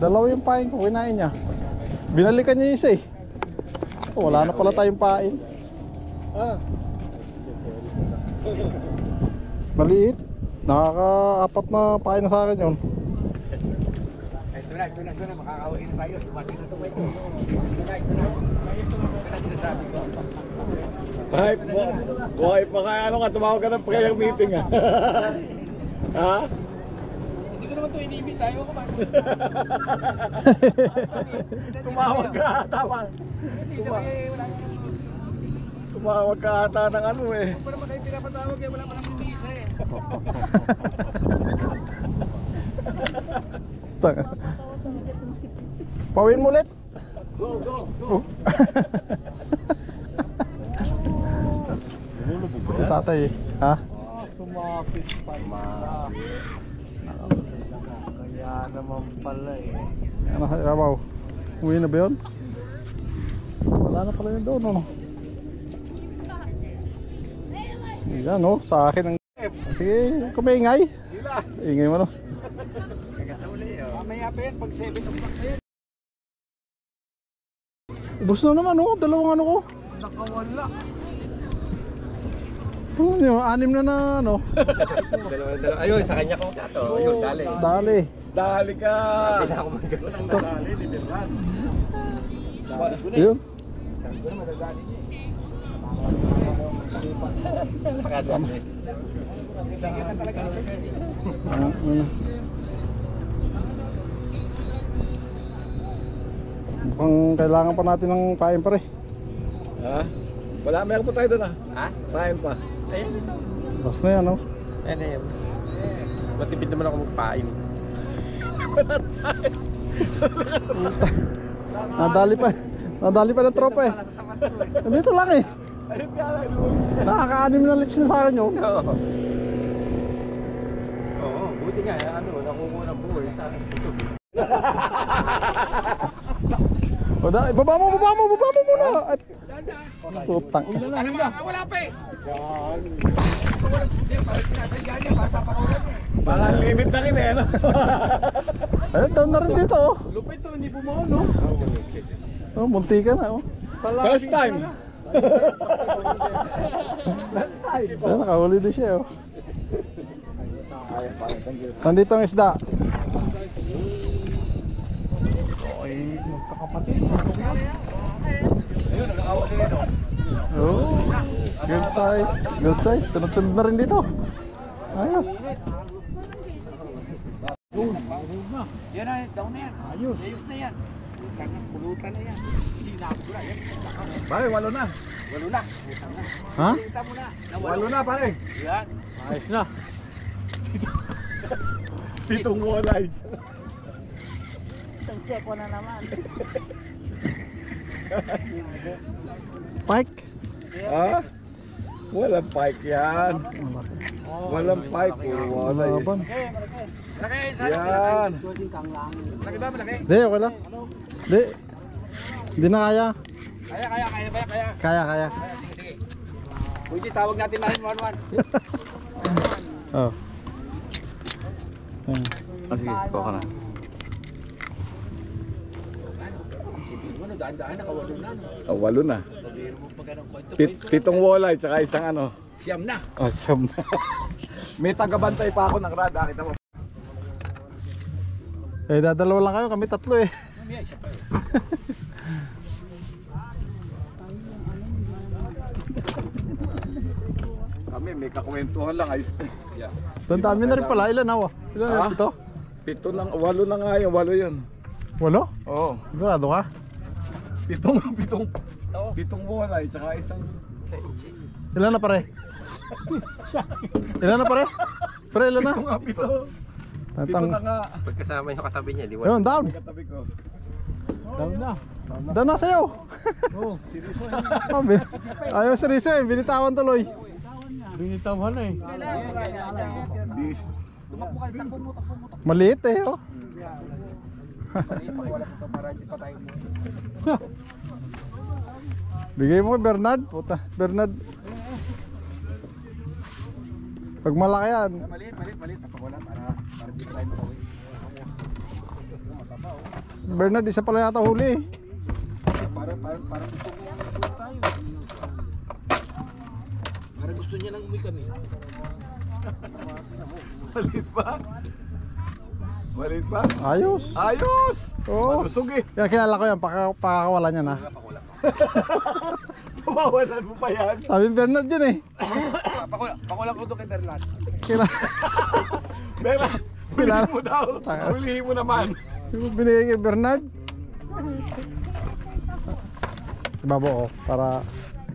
Dalawa yung pain ko, kinain niya. Binalikan niya yung isa eh. Oh, wala na pala tayong pain. Maliit. Nakaka-apat na pain na sa akin yun. Ito na, makakawin na tayo. Dumating na tumay. Ito na sinasabi ko. Buhay pa kaya ano ka, tumawag ka ng prayer meeting ah. Ha? Hindi ko naman ito inimit tayo ko man. Tumawag ka ata. Tumawag ka ata ng ano eh. Kung pa naman kayo pinapatawag eh, wala pa naman isa eh. Pawin mo ulit. Go. Ito tatay eh. Ha? Sumapit pa Kaya naman pala eh. Ano sa Rabaw? Uwi na ba yun? Wala na pala yun doon, ano? Yan, no? Sa akin ang... Sige, kumingay. Ingay mo, no? Mamaya pa yan, pag 7 o'clock na yan. Ubus na naman, no? Dalawang ano ko. Nakawala. Yung 6 na ano? Dalawa. Ayun, sa kanya ko ito. Ayun, dali. Dali. Dali ka. Hindi ako magagawin. Dali, di Berlan. Yun. Sabi ko na madadali niya eh. Nakadali. Tingnan ka talaga. Mukhang kailangan pa natin ng pain pare. Ha? Wala, meron pa tayo doon ah. Ha? Pain pa. Ayun. Bas na yan, no? Ayun. Matipid naman ako magpain. Nadali pa ng tropa eh. Nandito lang eh. Nakaka-anim na lips na sa akin yun. Oo, buti nga, nakukuha ng buhay sa akin. Baba mo muna. At putang. Wala pa eh. Sinasadya niya, bata pa ko lang eh. Parang limit na rin eh, no? Ayun, down na rin dito oh. Lupit to, hindi bumaon no? Oh, munti ka na oh. First time. Ayun, nakahuli din siya oh. Nandito ang isda. Ay, magkakapatid. Ayun, nag-aawat din ito. Oh, good size. Good size. Sunod-sunod na rin dito. Ayos. Yan na, down na yan. Ayos na yan. Pulutan na yan. Sinap ko na yan. Pare, walo na. Walo na. Ha? Kita mo na. Walo na pare. Yan. Ayos na. Pitong walay. Isang check ko na naman. Pike. Ha? Walang pike yan. Walang pike. Puro walay. Laban. Malaki, Yan. Malaki ba, malaki? Hindi, okay lang. Hindi. Hindi na kaya. Kaya. Kaya. Sige. Pwede, tawag natin 911. Oh. Ayan. Sige, kuha ka na. Sipin mo, no, daan-daan, nakawalo na. No? Oh, walo na. Pabiro mo pa ganang kwento. Pitong walay, tsaka isang ano. Siyam na. Oh, siyam na. May tagabantay pa ako ng rada. Kita mo. Eh, dadalawa lang kayo. Kami tatlo eh. Mamaya, isa pa eh. Kami, may kakwentuhan lang. Ayos na. Yeah. Doon dami na rin pala. Ilan awa? Ilan na ito? Pito lang. Walo na nga yun. Walo yun. Walo? Oo. Sigurado ka? Pitong walay, tsaka isang... Ilan na pare? Ilan na pare? Pare, ilan na? Pito nga, pito. Pito na nga. Pagkasama yung katabi niya, di Ayun, down. Katabi ko. Down na sa'yo. Oo. Ayaw seryoso eh. Binitawan tuloy. Binitawan na eh. Maliit eh oh. Bigay mo kay Bernard. Puta, Bernard. Pag malaki yan. Maliit. Napakawalan para Bernard, isa pala yata huli eh. Parang gusto mo yan tayo. Parang gusto niya nang umuwi kami. Malit pa? Malit pa? Ayos. Ayos! Oo. Malusog eh. Kaya kilala ko yan, pakakawalan niya na. Tumawalan mo pa yan. Sabi ni Bernard yun eh. Pakulang ko doon kay Berlan. Kilala. Bella, Kilala. hulihin mo daw. Hulihin mo naman. Yung binigay kay Bernard. Ibabo ko para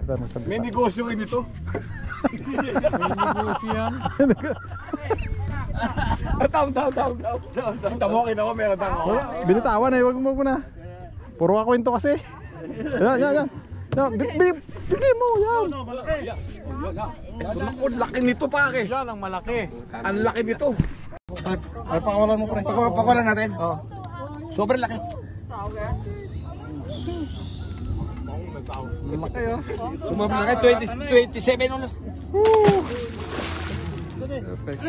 kita May magsabi. negosyo rin ito. Negosyo yan. Down. Kita mo, kita ko, meron ako. Binitawan eh, wag mo muna. Puro ka kwento kasi. Yan. Bigay mo, yan. Ang laki nito pare. Yan ang malaki. Ang laki nito. Ay, pakawalan mo pre. Pakulang natin? Oo. Sobrang laki. Laki oh. Sobrang laki. 27 oras. Perfect.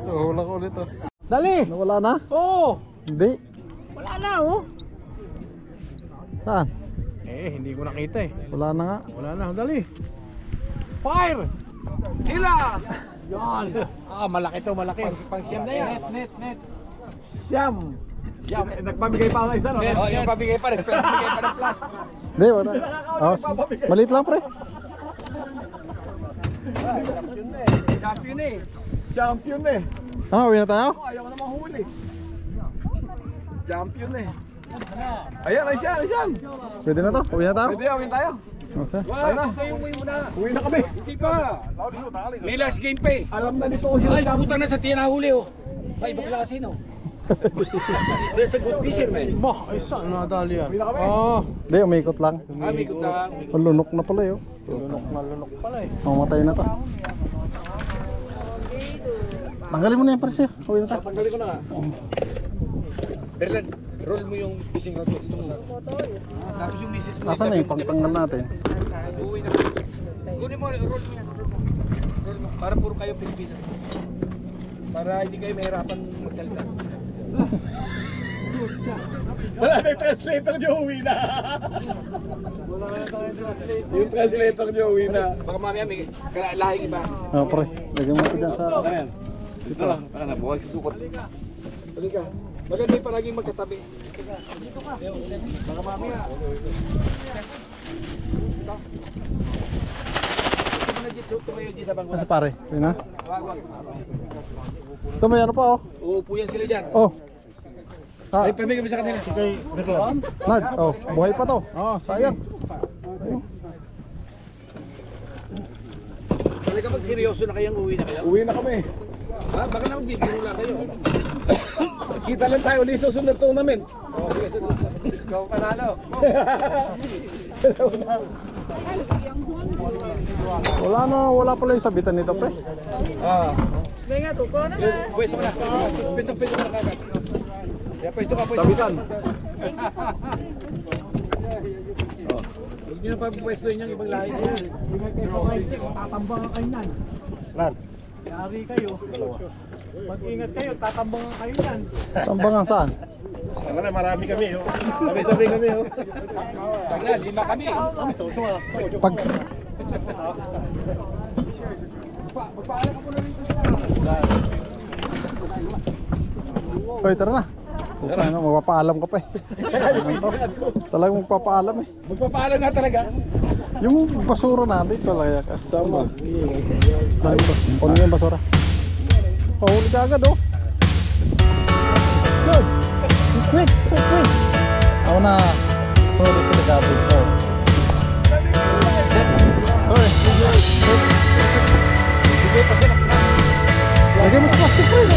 So, hula ko ulit oh. Dali! Nawala na? Oo! Hindi. Wala na oh! Saan? Hindi ko nakita eh. Wala na nga. Wala na, dali! Fire! Sila! Yan! Malaki to, malaki. Pang siyam na yan. Net. Siyam! Siyam! Nagpamigay pa ako isa, no? Oh, yung pabigay pa rin. Pabigay pa ng plus. Hindi, wala. Oh, maliit lang pre. Champion eh. Champion eh. Ano, uwi na tayo? Ayaw ko na mahuli. Champion eh. Ayan, ay siyan. Pwede na to? Uwi na tayo? Pwede, awin tayo. Masa? Wow, gusto yung umuwi mo na. Uwi na kami. Hindi pa. May last game pa eh. Alam na nito ko Ay, sila. putang na sa tiyan nahuli oh. Ay, ibang klase no. There's a good fisherman. Bah, ay saan nadali yan? Uwi na kami. Hindi, umikot lang. Ah, may good lang. Ang lunok na pala yun. Lunok pala eh. Mamatay na to. Tanggalin mo na yan pare siya. Uwi na tayo. Tanggalin ko na nga. Berlan, roll mo yung fishing rod ko. Ito mo. Tapos yung misis mo. Nasaan na yung pangtanggal natin? Uwi na. Kunin mo, roll mo yan. Roll mo. Para puro kayo Pilipino. Para hindi kayo mahirapan magsalita. Wala na yung translator niyo, uwi na. Yung translator niyo, uwi na. Baka mamaya may lahing iba. Ah, pre. Lagyan mo ito dyan sa... Ayan. Dito lang. Taka na, buhay susukot. Halika. Maganda yung palaging magkatabi. Baka mamaya. Tumayo dyan sa bangko. Ano pare? Uwi na? Wag. Ito may ano pa oh. Uupo yan sila dyan. Oh. Ah, Ay, pamigay kami sa kanila. Nard. Oh, buhay pa to. Oh, sayang. Talaga pag seryoso na kayang uwi na kayo. Uwi na kami. Ha? Baka lang bibiro lang kayo. Kita lang tayo ulit sa sunod tournament. Oh, sige, sunod. Ikaw panalo. Wala pala yung sabitan nito pre. Ah. Pwesto ka na. Pwesto ka na kagad. Kaya pwesto ka. Sabitan. Oh. Huwag nyo na pagpwesto yung ibang lahi na yan. Tatambangan kayo nan. Nard. Yari kayo. Mag-ingat kayo, tatambangan kayo yan. Tambangan saan? Wala, marami kami. Sabi kami. Taglan, 5 kami. Pag... Magpaalam ka muna rin sa Hoy, tara na. Ano, magpapaalam ka pa eh. Talagang magpapaalam eh. Magpapaalam nga talaga. Yung basura natin, talaga ka. Sama. Dahil ba? Kunin yung basura. Pahuli ka agad oh. Good. Quick, so quick. Ako na. Sorry sila gabig. Lagay mo sa plastic ko eh.